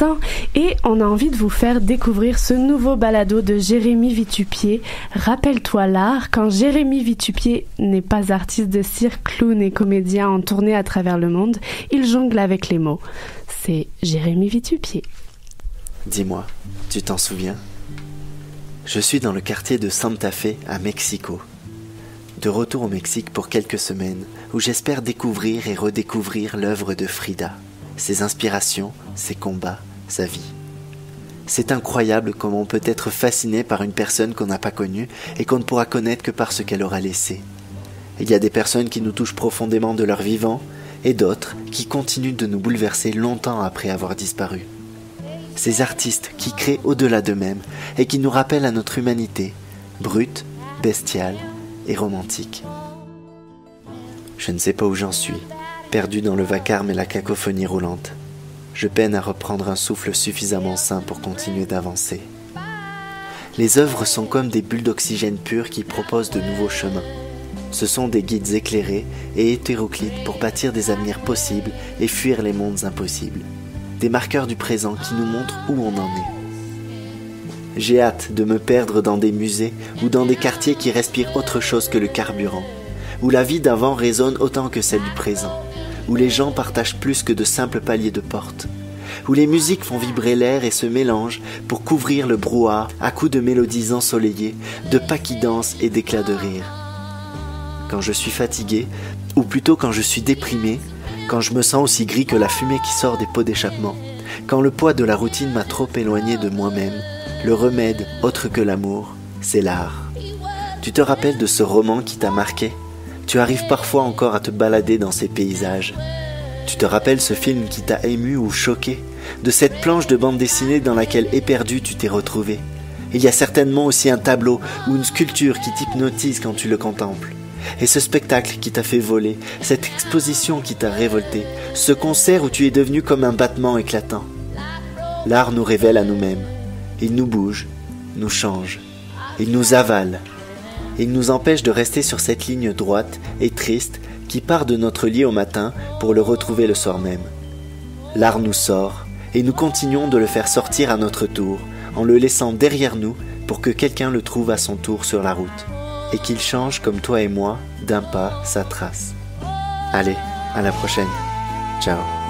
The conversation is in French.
Vincent et on a envie de vous faire découvrir ce nouveau balado de Jérémy Vitupier. Rappelle-toi l'art, quand Jérémy Vitupier n'est pas artiste de cirque, clown et comédien en tournée à travers le monde, il jongle avec les mots. C'est Jérémy Vitupier. Dis-moi, tu t'en souviens ? Je suis dans le quartier de Santa Fe à Mexico. De retour au Mexique pour quelques semaines où j'espère découvrir et redécouvrir l'œuvre de Frida, ses inspirations, ses combats, sa vie. C'est incroyable comment on peut être fasciné par une personne qu'on n'a pas connue et qu'on ne pourra connaître que par ce qu'elle aura laissé. Il y a des personnes qui nous touchent profondément de leur vivant et d'autres qui continuent de nous bouleverser longtemps après avoir disparu. Ces artistes qui créent au-delà d'eux-mêmes et qui nous rappellent à notre humanité, brute, bestiale et romantique. Je ne sais pas où j'en suis, perdu dans le vacarme et la cacophonie roulante. Je peine à reprendre un souffle suffisamment sain pour continuer d'avancer. Les œuvres sont comme des bulles d'oxygène pur qui proposent de nouveaux chemins. Ce sont des guides éclairés et hétéroclites pour bâtir des avenirs possibles et fuir les mondes impossibles. Des marqueurs du présent qui nous montrent où on en est. J'ai hâte de me perdre dans des musées ou dans des quartiers qui respirent autre chose que le carburant, où la vie d'avant résonne autant que celle du présent, où les gens partagent plus que de simples paliers de porte, où les musiques font vibrer l'air et se mélangent pour couvrir le brouhaha à coups de mélodies ensoleillées, de pas qui dansent et d'éclats de rire. Quand je suis fatigué, ou plutôt quand je suis déprimé, quand je me sens aussi gris que la fumée qui sort des pots d'échappement, quand le poids de la routine m'a trop éloigné de moi-même, le remède, autre que l'amour, c'est l'art. Tu te rappelles de ce roman qui t'a marqué ? Tu arrives parfois encore à te balader dans ces paysages. Tu te rappelles ce film qui t'a ému ou choqué ? De cette planche de bande dessinée dans laquelle éperdu tu t'es retrouvé. Il y a certainement aussi un tableau ou une sculpture qui t'hypnotise quand tu le contemples. Et ce spectacle qui t'a fait voler, cette exposition qui t'a révolté, ce concert où tu es devenu comme un battement éclatant. L'art nous révèle à nous-mêmes. Il nous bouge, nous change, il nous avale. Il nous empêche de rester sur cette ligne droite et triste qui part de notre lit au matin pour le retrouver le soir même. L'art nous sort et nous continuons de le faire sortir à notre tour en le laissant derrière nous pour que quelqu'un le trouve à son tour sur la route et qu'il change comme toi et moi d'un pas sa trace. Allez, à la prochaine. Ciao.